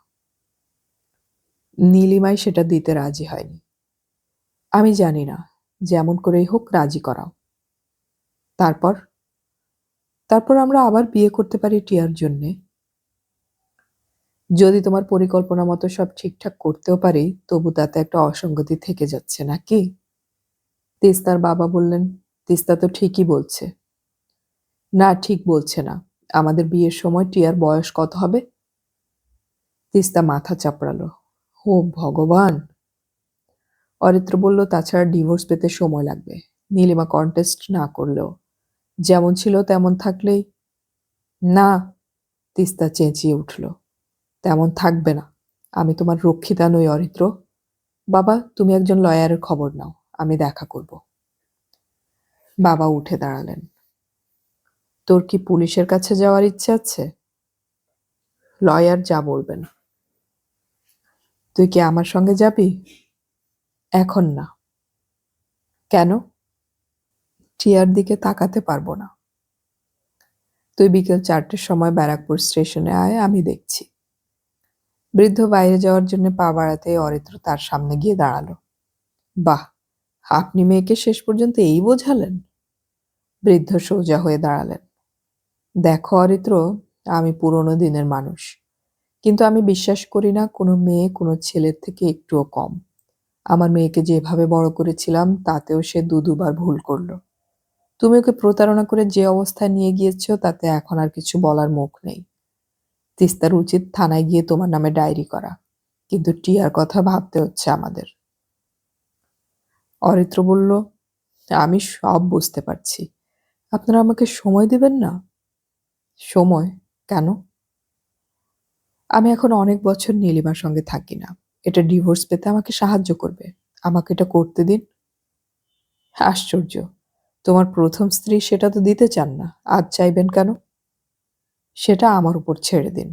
নীলিমাই সেটা দিতে রাজি হয়নি। আমি জানি না, যেমন করেই হোক রাজি করাও। তারপর? তারপর আমরা আবার বিয়ে করতে পারি টিয়ার জন্যে। যদি তোমার পরিকল্পনা মতো সব ঠিকঠাক করতেও পারি, তবু তাতে একটা অসঙ্গতি থেকে যাচ্ছে নাকি? তিস্তার বাবা বললেন, তিস্তা তো ঠিকই বলছে। না, ঠিক বলছে না। আমাদের বিয়ের সময় টিয়ার বয়স কত হবে? তিস্তা মাথা চাপড়ালো। ও ভগবান! অরিত্র বলল, তাছাড়া ডিভোর্স পেতে সময় লাগবে। নীলিমা কন্টেস্ট না করলেও, যেমন ছিল তেমন থাকলেই। না! তিস্তা চেঁচিয়ে উঠল। তেমন থাকবে না। আমি তোমার রক্ষিতা নই অরিত্র। বাবা, তুমি একজন লয়ারের খবর নাও, আমি দেখা করব। বাবা উঠে দাঁড়ালেন। তোর কি পুলিশের কাছে যাওয়ার ইচ্ছে আছে? লয়ার যা বলবেন। তুই কি আমার সঙ্গে যাবি? এখন না। কেন? টিয়ার দিকে তাকাতে পারবো না। তুই বিকেল 4টের সময় ব্যারাকপুর স্টেশনে আয়, আমি দেখছি। বৃদ্ধ বাইরে যাওয়ার জন্য পা বাড়াতে অরিত্র তার সামনে গিয়ে দাঁড়ালো। বাহ, আপনি মেয়েকে শেষ পর্যন্ত এই বোঝালেন? বৃদ্ধ সোজা হয়ে দাঁড়ালেন। দেখো অরিত্র, আমি পুরনো দিনের মানুষ, কিন্তু আমি বিশ্বাস করি না কোনো মেয়ে কোনো ছেলের থেকে একটুও কম। আমার মেয়েকে যেভাবে বড় করেছিলাম তাতেও সে দুবার ভুল করলো। তুমি ওকে প্রতারণা করে যে অবস্থায় নিয়ে গিয়েছ তাতে এখন আর কিছু বলার মুখ নেই। তিস্তার উচিত থানায় গিয়ে তোমার নামে ডায়েরি করা, কিন্তু টিয়ার কথা ভাবতে হচ্ছে আমাদের। অরিত্র বলল, আমি সব বুঝতে পারছি। আপনারা আমাকে সময় দেবেন না? সময়? কেন? আমি এখন অনেক বছর নীলিমার সঙ্গে থাকি না। এটা ডিভোর্স পেতে আমাকে সাহায্য করবে। আমাকে এটা করতে দিন। আশ্চর্য, তোমার প্রথম স্ত্রী সেটা তো দিতে চান না, আজ চাইবেন কেন? সেটা আমার উপর ছেড়ে দিন।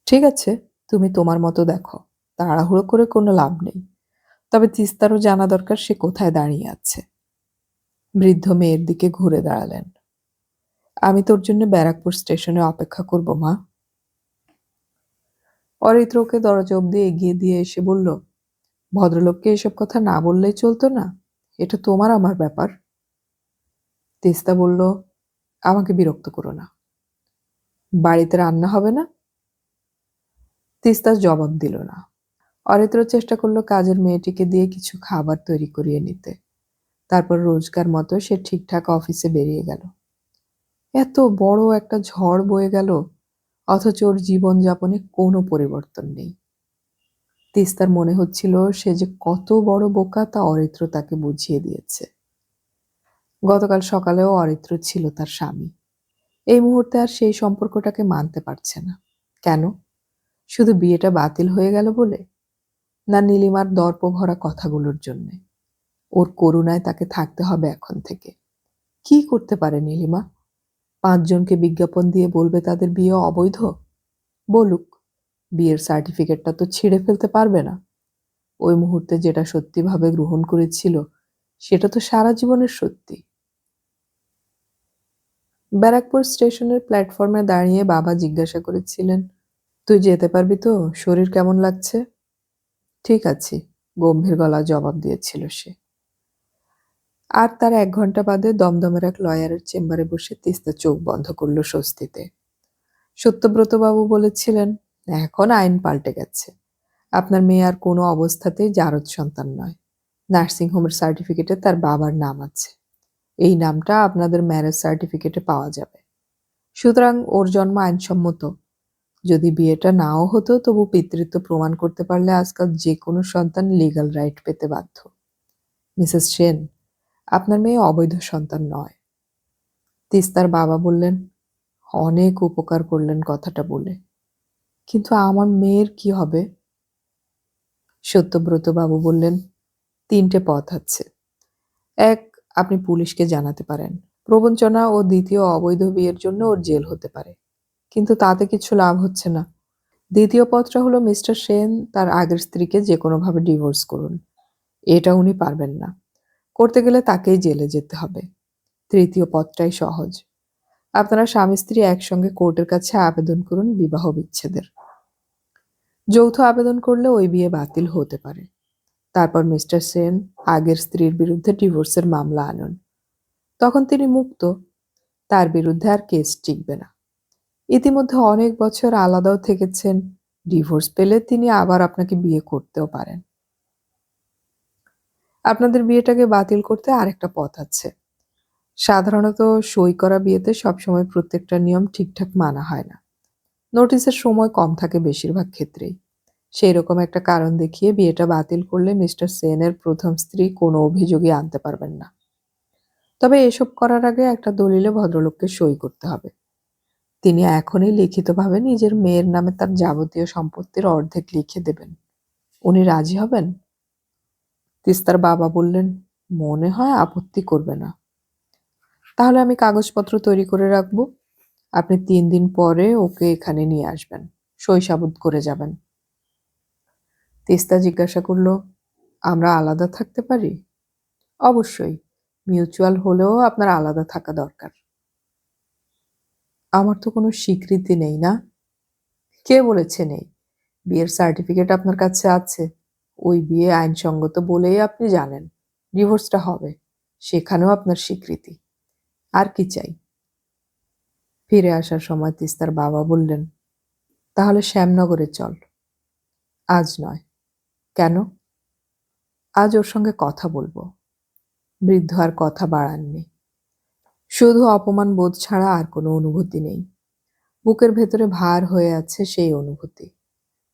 ঠিক আছে, তুমি তোমার মতো দেখো। তাড়াহুড়ো করে কোনো লাভ নেই। তবে তিস্তারও জানা দরকার সে কোথায় দাঁড়িয়ে আছে। বৃদ্ধ মেয়ের দিকে ঘুরে দাঁড়ালেন। আমি তোর জন্য ব্যারাকপুর স্টেশনে অপেক্ষা করব মা। অরিত্রকে দরজা অব্দি এগিয়ে দিয়ে এসে বলল, ভদ্রলোককে এসব কথা না বললেই চলতো না? এটা তোমার আমার ব্যাপার। তিস্তা বলল, আমাকে বিরক্ত করো না। বাড়িতে রান্না হবে না? তিস্তা জবাব দিল না। অরিত্র চেষ্টা করলো কাজের মেয়েটিকে দিয়ে কিছু খাবার তৈরি করিয়ে নিতে। তারপর রোজকার মতো সে ঠিকঠাক অফিসে বেরিয়ে গেল। এত বড় একটা ঝড় বয়ে গেল, অথচ ওর জীবনযাপনে কোনো পরিবর্তন নেই। তিস্তার মনে হচ্ছিল সে যে কত বড় বোকা তা অরিত্র তাকে বুঝিয়ে দিয়েছে। গতকাল সকালেও অরিত্র ছিল তার স্বামী। এই মুহূর্তে আর সেই সম্পর্কটাকে মানতে পারছে না। কেন? শুধু বিয়েটা বাতিল হয়ে গেল বলে? না নীলিমার দর্পভরা কথাগুলোর জন্যে? ওর করুণায় তাকে থাকতে হবে এখন থেকে। কি করতে পারে নীলিমা? 5 জনকে বিজ্ঞাপন দিয়ে বলবে তাদের বিয়ে অবৈধ? বলুক, বিয়ের সার্টিফিকেটটা তো ছিঁড়ে ফেলতে পারবে না। ওই মুহূর্তে যেটা সত্যিভাবে গ্রহণ করেছিল সেটা তো সারা জীবনের সত্যি। ব্যারাকপুর স্টেশনের প্ল্যাটফর্মে দাঁড়িয়ে বাবা জিজ্ঞাসা করেছিলেন, তুই যেতে পারবি তো? শরীর কেমন লাগছে? ঠিক আছি, গম্ভীর গলায় জবাব দিয়েছিল সে। আর তার 1 ঘন্টা বাদে দমদমের এক লয়ারের চেম্বারে বসে তিস্তা চোখ বন্ধ করল স্বস্তিতে। সত্যব্রতবাবু বলেছিলেন, এখন আইন পাল্টে গেছে। আপনার মেয়ে আর কোনো অবস্থাতেই জারজ সন্তান নয়। নার্সিংহোমের সার্টিফিকেটে তার বাবার নাম আছে। এই নামটা আপনাদের ম্যারেজ সার্টিফিকেটে পাওয়া যাবে। সুতরাং ওর জন্ম আইনসম্মত। যদি বিয়েটা নাও হতো তবু পিতৃত্ব প্রমাণ করতে পারলে আজকাল যে কোনো সন্তান লিগ্যাল রাইট পেতে বাধ্য। মিসেস সেন, আপনার মেয়ে অবৈধ সন্তান নয়। তিস্তার বাবা বললেন, অনেক উপকার করলেন কথাটা বলে। কিন্তু আমার মেয়ের কি হবে? সত্যব্রতবাবু বললেন, 3টে পথ আছে। 1, আপনি পুলিশকে জানাতে পারেন। প্রবঞ্চনা ও দ্বিতীয় অবৈধ বিয়ের জন্য ওর জেল হতে পারে। কিন্তু তাতে কিছু লাভ হচ্ছে না। দ্বিতীয় পথটা হলো মিস্টার সেন তার আগের স্ত্রীকে যে কোনোভাবে ডিভোর্স করুন। এটা উনি পারবেন না। করতে গেলে তাকেই জেলে যেতে হবে। তৃতীয় পথটাই সহজ। আপনারা স্বামী স্ত্রী একসঙ্গে কোর্টের কাছে আবেদন করুন বিবাহ বিচ্ছেদের। যৌথ আবেদন করলে ওই বিয়ে বাতিল হতে পারে। তারপর মিস্টার সেন আগের স্ত্রীর বিরুদ্ধে ডিভোর্সের মামলা আনুন। তখন তিনি মুক্ত। তার বিরুদ্ধে আর কেস টিকবে না। ইতিমধ্যে অনেক বছর আলাদাও থেকেছেন। ডিভোর্স পেলে তিনি আবার আপনাকে বিয়ে করতেও পারেন। আপনাদের বিয়েটাকে বাতিল করতে আরেকটা পথ আছে। সাধারণত সই করা বিয়েতে সবসময় প্রত্যেকটা নিয়ম ঠিকঠাক মানা হয় না। নোটিসের সময় কম থাকে বেশিরভাগ ক্ষেত্রেই। সেই রকম একটা কারণ দেখিয়ে বিয়েটা বাতিল করলে মিস্টার সেনের প্রথম স্ত্রী কোনো অভিযোগই আনতে পারবেন না। তবে এসব করার আগে একটা দলিলে ভদ্রলোককে সই করতে হবে। তিনি এখনই লিখিতভাবে নিজের মেয়ের নামে তার যাবতীয় সম্পত্তির অর্ধেক লিখে দেবেন। উনি রাজি হবেন? তিস্তার বাবা বললেন, মনে হয় আপত্তি করবে না। তাহলে আমি কাগজপত্র তৈরি করে রাখবো। আপনি 3 দিন পরে ওকে এখানে নিয়ে আসবেন। সই সাবুত করে যাবেন। তিস্তা জিজ্ঞাসা করল, আমরা আলাদা থাকতে পারি? অবশ্যই, মিউচুয়াল হলেও আপনার আলাদা থাকা দরকার। আমার তো কোনো স্বীকৃতি নেই না? কে বলেছে নেই? বিয়ের সার্টিফিকেট আপনার কাছে আছে। ওই বিয়ে আইনসঙ্গত বলেই আপনি জানেন। ডিভোর্সটা হবে। সেখানেও আপনার স্বীকৃতি। আর কি চাই? ফিরে আসার সময় তিস্তার বাবা বললেন, তাহলে শ্যামনগরে চল। আজ নয়। কেন? আজ ওর সঙ্গে কথা বলবো। বৃদ্ধ আর কথা বাড়াননি। শুধু অপমান বোধ ছাড়া আর কোনো অনুভূতি নেই। বুকের ভেতরে ভার হয়ে আছে সেই অনুভূতি।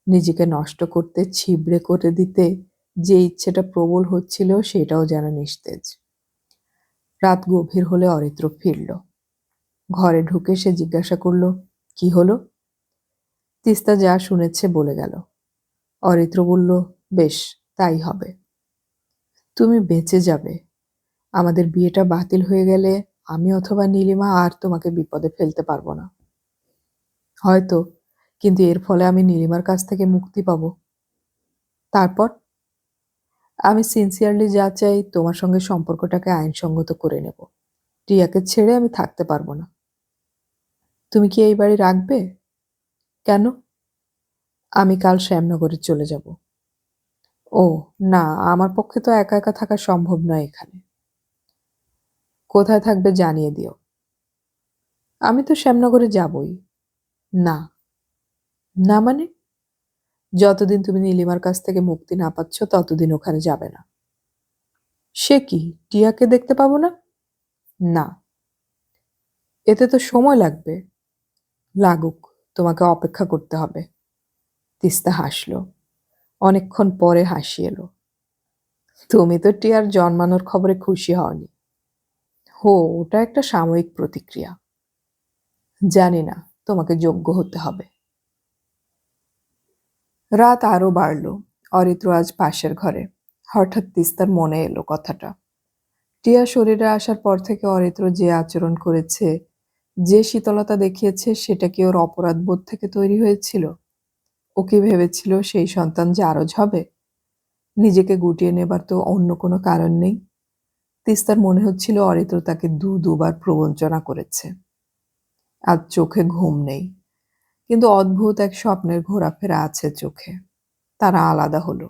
নিজেকে নষ্ট করতে, ছিবড়ে করে দিতে যে ইচ্ছেটা প্রবল হচ্ছিল সেটাও যেন নিস্তেজ। রাত গভীর হলে অরিত্র ফিরল। ঘরে ঢুকে সে জিজ্ঞাসা করল, কি হলো? তিস্তা যা শুনেছে বলে গেল। অরিত্র বলল, বেশ, তাই হবে। তুমি বেঁচে যাবে। আমাদের বিয়েটা বাতিল হয়ে গেলে আমি অথবা নীলিমা আর তোমাকে বিপদে ফেলতে পারবো না। হয়তো, কিন্তু এর ফলে আমি নীলিমার কাছ থেকে মুক্তি পাবো। তারপর আমি সিনসিয়ারলি যা চাই, তোমার সঙ্গে সম্পর্কটাকে আইনসঙ্গত করে নেব। রিয়াকে ছেড়ে আমি থাকতে পারবো না। তুমি কি এই বাড়ি রাখবে? কেন? আমি কাল শ্যামনগরে চলে যাব। ও না, আমার পক্ষে তো একা একা থাকা সম্ভব নয় এখানে। কোথায় থাকবে জানিয়ে দিও। আমি তো শ্যামনগরে যাবই। না। না মানে? যতদিন তুমি নীলিমার কাছ থেকে মুক্তি না পাচ্ছ ততদিন ওখানে যাবে না। সে কি, টিয়াকে দেখতে পাবো না? না। এতে তো সময় লাগবে। লাগুক, তোমাকে অপেক্ষা করতে হবে। তিস্তা হাসল। অনেকক্ষণ পরে হাসি এলো। তুমি তো টিয়ার জন্মানোর খবরে খুশি হওনি। হো, ওটা একটা সাময়িক প্রতিক্রিয়া। জানি না, তোমাকে যোগ্য হতে হবে। রাত আরো বাড়ল। অরিত্র আজ পাশের ঘরে। হঠাৎ তিস্তার মনে এলো কথাটা। টিয়া শরীরে আসার পর থেকে অরিত্র যে আচরণ করেছে, যে শীতলতা দেখিয়েছে, সেটা কি ওর অপরাধবোধ থেকে তৈরি হয়েছিল? ও কি ভেবেছিল সেই সন্তান জারজ হবে? নিজেকে গুটিয়ে নেবার তো অন্য কোনো কারণ নেই। তিস্তার মনে হচ্ছিল অরিত্র তাকে দুবার প্রবঞ্চনা করেছে। আজ চোখে ঘুম নেই, কিন্তু অদ্ভুত এক স্বপ্নের ঘোরাফেরা আছে চোখে। তারা আলাদা হলো।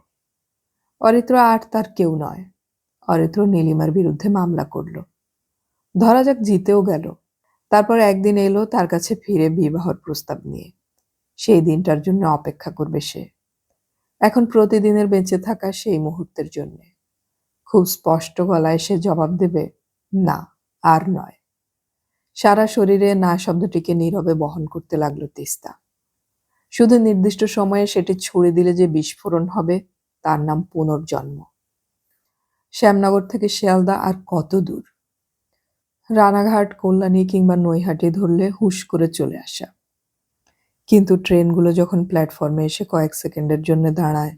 অরিত্র আর তার কেউ নয়। অরিত্র নীলিমার বিরুদ্ধে মামলা করল। ধরা যাক জিতেও গেল। তারপর একদিন এলো তার কাছে ফিরে বিবাহর প্রস্তাব নিয়ে। সেই দিনটার জন্য অপেক্ষা করবে সে। এখন প্রতিদিনের বেঁচে থাকা সেই মুহূর্তের জন্যে। খুব স্পষ্ট গলায় সে জবাব দেবে, না, আর নয়। সারা শরীরে না শব্দটিকে নীরবে বহন করতে লাগলো তিস্তা। শুধু নির্দিষ্ট সময়ে সেটি ছুড়ে দিলে যে বিস্ফোরণ হবে, তার নাম পুনর্জন্ম। শ্যামনগর থেকে শিয়ালদা আর কত দূর? রানাঘাট, কল্যাণী কিংবা নৈহাটি ধরলে হুশ করে চলে আসা। কিন্তু ট্রেনগুলো যখন প্ল্যাটফর্মে এসে কয়েক সেকেন্ডের জন্য দাঁড়ায়,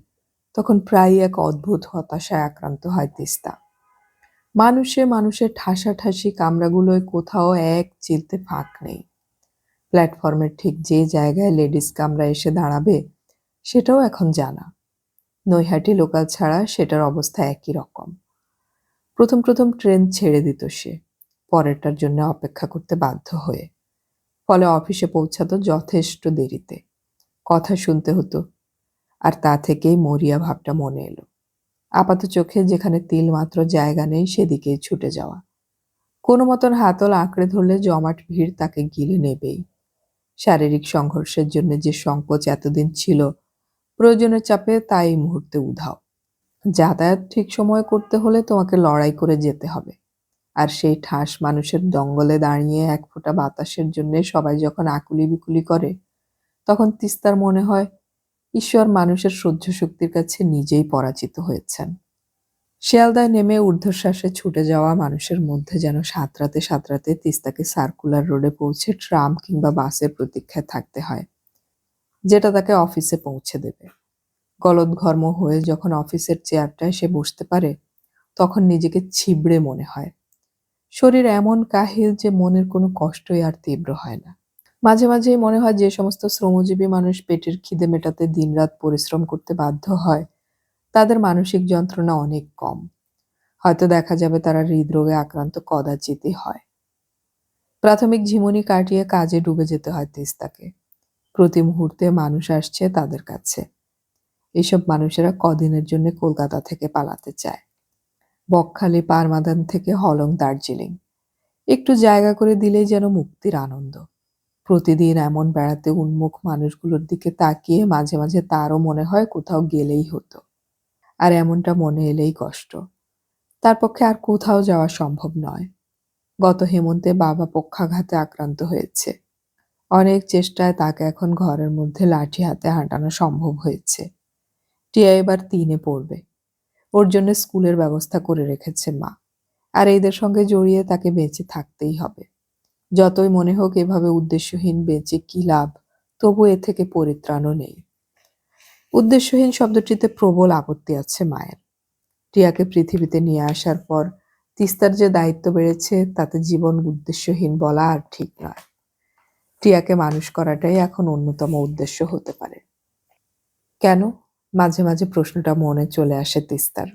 তখন প্রায়ই এক অদ্ভুত হতাশায় আক্রান্ত হয় তিস্তা। মানুষের ঠাসাঠাসি কামরাগুলোয় কোথাও এক চিলতে ফাঁক নেই। প্ল্যাটফর্মের ঠিক যে জায়গায় লেডিস কামরা এসে দাঁড়াবে, সেটাও এখন জানা। নৈহাটি লোকাল ছাড়া সেটার অবস্থা একই রকম। প্রথম ট্রেন ছেড়ে দিত সে, পরেরটার জন্য অপেক্ষা করতে বাধ্য হয়ে। ফলে অফিসে পৌঁছাতো যথেষ্ট দেরিতে। কথা শুনতে হতো। আর তা থেকেই মরিয়া ভাবটা মনে এলো। আপাত চোখে যেখানে তিলমাত্র জায়গা নেই সেদিকেই ছুটে যাওয়া। কোনো মতন হাতল আঁকড়ে ধরলে জমাট ভিড় তাকে গিলে নেবেই। শারীরিক সংঘর্ষের জন্য যে সংকোচ এতদিন ছিল, প্রয়োজনের চাপে তা এই মুহূর্তে উধাও। যাতায়াত ঠিক সময়ে করতে হলে তোমাকে লড়াই করে যেতে হবে। আর সেই ঠাস মানুষের দঙ্গলে দাঁড়িয়ে এক ফোঁটা বাতাসের জন্য সবাই যখন আকুলি বিকুলি করে, তখন তিস্তার মনে হয় ঈশ্বর মানুষের সহ্য শক্তির কাছে নিজেই পরাজিত হয়েছেন। শিয়ালদায় নেমে ঊর্ধ্বশ্বাসে ছুটে যাওয়া মানুষের মধ্যে যেন সাঁতরাতে তিস্তাকে সার্কুলার রোডে পৌঁছে ট্রাম কিংবা বাসের প্রতীক্ষায় থাকতে হয়, যেটা তাকে অফিসে পৌঁছে দেবে। গলদঘর্ম হয়ে যখন অফিসের চেয়ারটায় সে বসতে পারে, তখন নিজেকে ছিবড়ে মনে হয়। শরীর এমন কাহিল যে মনের কোনো কষ্টই আর তীব্র হয় না। মাঝে মাঝেই মনে হয় যে সমস্ত শ্রমজীবী মানুষ পেটের খিদে মেটাতে দিনরাত পরিশ্রম করতে বাধ্য হয়, তাদের মানসিক যন্ত্রণা অনেক কম। হয়তো দেখা যাবে তারা হৃদরোগে আক্রান্ত কদাচিৎই হয়। প্রাথমিক ঝিমুনি কাটিয়ে কাজে ডুবে যেতে হয় তিস্তাকে। প্রতি মুহূর্তে মানুষ আসছে তাদের কাছে। এসব মানুষেরা কদিনের জন্য কলকাতা থেকে পালাতে চায়। বকখালি, পারমাদান থেকে হলং, দার্জিলিং। একটু জায়গা করে দিলেই যেন মুক্তির আনন্দ। প্রতিদিন এমন বেড়াতে উন্মুখ মানুষগুলোর দিকে তাকিয়ে মাঝে মাঝে তারও মনে হয় কোথাও গেলেই হতো। আর এমনটা মনে এলেই কষ্ট। তার পক্ষে আর কোথাও যাওয়া সম্ভব নয়। গত হেমন্তে বাবা পক্ষাঘাতে আক্রান্ত হয়েছে। অনেক চেষ্টায় তাকে এখন ঘরের মধ্যে লাঠি হাতে হাঁটানো সম্ভব হয়েছে। টিয়া এবার 3-এ পড়বে। ওর জন্য স্কুলের ব্যবস্থা করে রেখেছে মা। আর এদের সঙ্গে জড়িয়ে তাকে বেঁচে থাকতেই হবে। যতই মনে হোক এভাবে উদ্দেশ্যহীন বেঁচে কি লাভ, তবু এ থেকে পরিত্রাণও নেই। উদ্দেশ্যহীন শব্দটিতে প্রবল আপত্তি আছে মায়ের। টিয়াকে পৃথিবীতে নিয়ে আসার পর তিস্তার যে দায়িত্ব বেড়েছে, তাতে জীবন উদ্দেশ্যহীন বলা আর ঠিক নয়। টিয়াকে মানুষ করাটাই এখন অন্যতম উদ্দেশ্য হতে পারে। কেন? মাঝে মাঝে প্রশ্নটা মনে চলে আসে তিস্তার।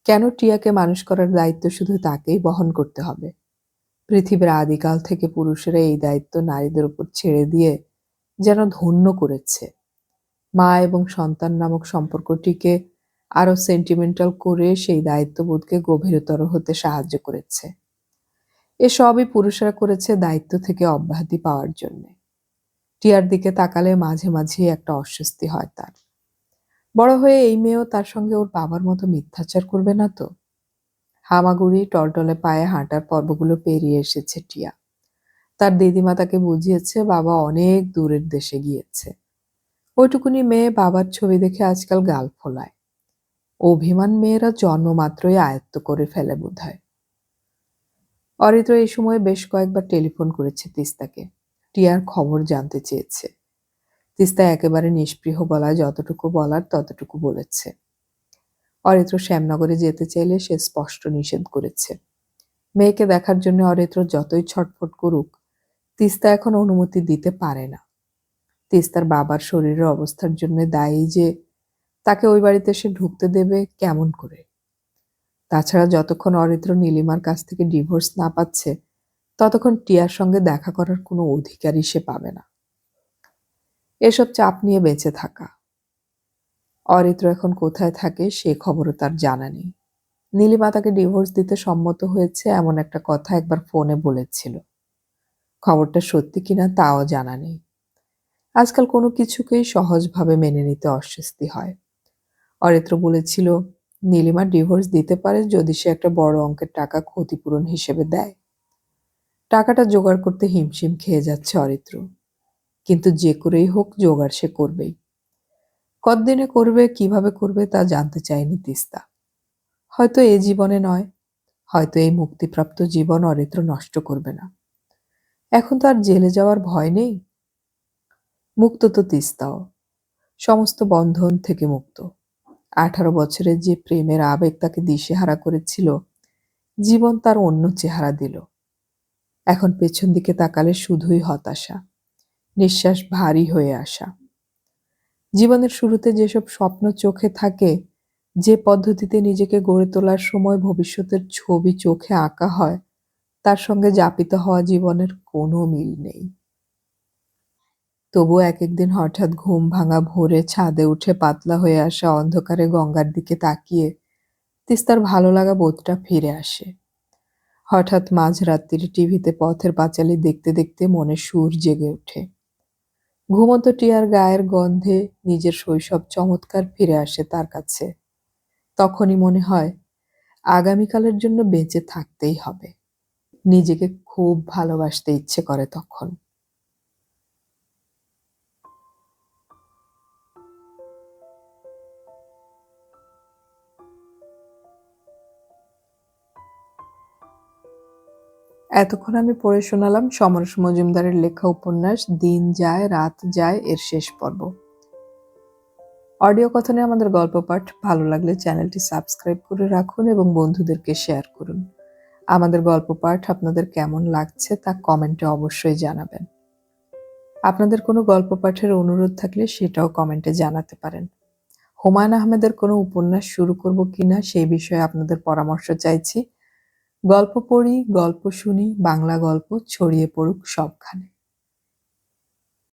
কেন টিয়াকে মানুষ করার দায়িত্ব শুধু তাকেই বহন করতে হবে? পৃথিবীর আদিকাল থেকে পুরুষেরা এই দায়িত্ব নারীদের উপর ছেড়ে দিয়ে যেন ধন্য করেছে। মা এবং সন্তান নামক সম্পর্কটিকে আরো সেন্টিমেন্টাল করে সেই দায়িত্ববোধকে গভীরতর হতে সাহায্য করেছে। এসবই পুরুষেরা করেছে দায়িত্ব থেকে অব্যাহতি পাওয়ার জন্য। টিয়ার দিকে তাকালে মাঝে মাঝে একটা অস্বস্তি হয় তার। বড় হয়ে এই মেয়েও তার সঙ্গে ওর বাবার মতো মিথ্যাচার করবে না তো? হামাগুড়ি টলটলে পায়ে হাঁটার পর্বগুলো পেরিয়ে এসেছে টিয়া। তার দিদিমা তাকে বুঝিয়েছে বাবা অনেক দূরের দেশে গিয়েছে। ওইটুকুনি মেয়ে বাবার ছবি দেখে আজকাল গাল ফোলায়। অভিমান মেয়েরা জন্মমাত্রই আয়ত্ত করে ফেলে বোধহয়। অরিত্র এই সময় বেশ কয়েকবার টেলিফোন করেছে তিস্তাকে। টিয়ার খবর জানতে চেয়েছে। তিস্তা একেবারে নিষ্পৃহ গলায় যতটুকু বলার ততটুকু বলেছে। অরিত্র শ্যামনগরে যেতে চাইলে সে স্পষ্ট নিষেধ করেছে। মেয়েকে দেখার জন্য অরিত্র যতই ছটফট করুক, তিস্তা এখন অনুমতি দিতে পারে না। তিস্তার বাবার শরীরের অবস্থার জন্য দায়ী যে তাকে ওই বাড়িতে সে ঢুকতে দেবে কেমন করে। তাছাড়া যতক্ষণ অরিত্র নীলিমার কাছ থেকে ডিভোর্স না পাচ্ছে, ততক্ষণ টিয়ার সঙ্গে দেখা করার কোনো অধিকারই সে পাবে না। এসব চাপ নিয়ে বেঁচে থাকা। অরিত্র এখন কোথায় থাকে সে খবরও তার জানা নেই। নীলিমা তাকে ডিভোর্স দিতে সম্মত হয়েছে এমন একটা কথা একবার ফোনে বলেছিল। খবরটা সত্যি কিনা তাও জানা নেই। আজকাল কোনো কিছুকেই সহজভাবে মেনে নিতে অস্বস্তি হয়। অরিত্র বলেছিল নীলিমা ডিভোর্স দিতে পারে যদি সে একটা বড় অঙ্কের টাকা ক্ষতিপূরণ হিসেবে দেয়। টাকাটা জোগাড় করতে হিমশিম খেয়ে যাচ্ছে অরিত্র, কিন্তু যে করেই হোক জোগাড় সে করবেই। কতদিনে করবে, কিভাবে করবে তা জানতে চায়নি তিস্তা। হয়তো এ জীবনে নয়, হয়তো এই মুক্তিপ্রাপ্ত জীবন অরিত্র নষ্ট করবে না। এখন তো আর জেলে যাওয়ার ভয় নেই। মুক্ত তো তিস্তাও, সমস্ত বন্ধন থেকে মুক্ত। 18 বছরের যে প্রেমের আবেগ তাকে দিশেহারা করেছিল, জীবন তার অন্য চেহারা দিল। এখন পেছন দিকে তাকালে শুধুই হতাশা, নিঃশ্বাস ভারী হয়ে আসা। জীবনের শুরুতে যেসব স্বপ্ন চোখে থাকে, যে পদ্ধতিতে নিজেকে গড়ে তোলার সময় ভবিষ্যতের ছবি চোখে আঁকা হয়, তার সঙ্গে যাপিত হওয়া জীবনের কোনো মিল নেই। তবুও এক একদিন হঠাৎ ঘুম ভাঙা ভোরে ছাদে উঠে পাতলা হয়ে আসা অন্ধকারে গঙ্গার দিকে তাকিয়ে তিস্তার ভালো লাগা বোধটা ফিরে আসে। হঠাৎ মাঝরাত্রির টিভিতে পথের পাঁচালী দেখতে দেখতে মনে সুর জেগে ওঠে। ঘুমন্ত টিয়ার গায়ের গন্ধে নিজের শৈশব চমৎকার ফিরে আসে তার কাছে। তখনই মনে হয় আগামীকালের জন্য বেঁচে থাকতেই হবে। নিজেকে খুব ভালোবাসতে ইচ্ছে করে তখন। এতক্ষণ আমি পড়ে শোনালাম সমরেশ মজুমদারের লেখা উপন্যাস দিন যায় রাত যায় এর শেষ পর্ব। অডিও কথনে আমাদের গল্প পাঠ ভালো লাগলে চ্যানেলটি সাবস্ক্রাইব করে রাখুন এবং বন্ধুদেরকে শেয়ার করুন। আমাদের গল্প পাঠ আপনাদের কেমন লাগছে তা কমেন্টে অবশ্যই জানাবেন। আপনাদের কোনো গল্প পাঠের অনুরোধ থাকলে সেটাও কমেন্টে জানাতে পারেন। হুমায়ূন আহমেদের কোনো উপন্যাস শুরু করব কিনা সেই বিষয়ে আপনাদের পরামর্শ চাইছি। গল্প পড়ি, গল্প শুনি, বাংলা গল্প ছড়িয়ে পড়ুক সবখানে।